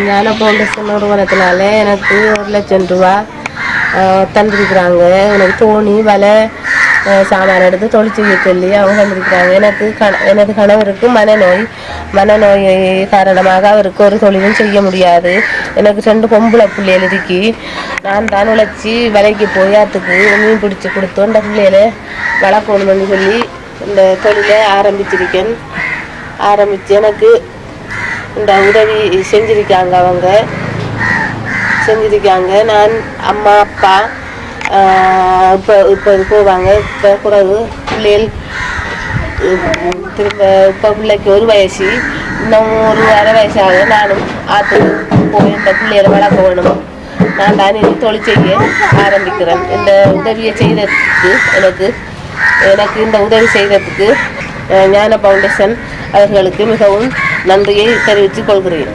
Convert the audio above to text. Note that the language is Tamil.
ஞான பவுண்டேஷன் நிறுவனத்தினால எனக்கு 1,00,000 ரூபா தந்திருக்கிறாங்க. எனக்கு தோணி வலை சாமான் எடுத்து தொழில் செய்ய சொல்லி அவங்க தந்திருக்கிறாங்க. எனது கணவருக்கு மனநோய் காரணமாக அவருக்கு ஒரு தொழிலும் செய்ய முடியாது. எனக்கு 2 பொம்பளை பிள்ளைகள் இருக்கி நான் தான் உழைச்சி வேலைக்கு போய் அதுக்கு மீன் பிடிச்சி கொடுத்தோம். இந்த பிள்ளைகளை வளர்க்கணும்னு சொல்லி இந்த தொழிலை ஆரம்பிச்சிருக்கேன். ஆரம்பித்து எனக்கு இந்த உதவி செஞ்சிருக்காங்க. நான் அம்மா அப்பா இப்போ போவாங்க. இப்போ பிறகு பிள்ளைகள் திரும்ப இப்போ பிள்ளைக்கு 1 வயசு, இன்னும் ஒரு 1/2 வயசாக நானும் ஆற்றுக்கு போய் இந்த பிள்ளைகளை வளர்க்க வேணும். நான் தான் இனி தொழில் செய்ய ஆரம்பிக்கிறேன். இந்த உதவியை செய்ததுக்கு எனக்கு இந்த உதவி செய்ததுக்கு ஞான பவுண்டேஷன் அவர்களுக்கு மிகவும் நன்றியை தெரிவித்துக் கொள்கிறேன்.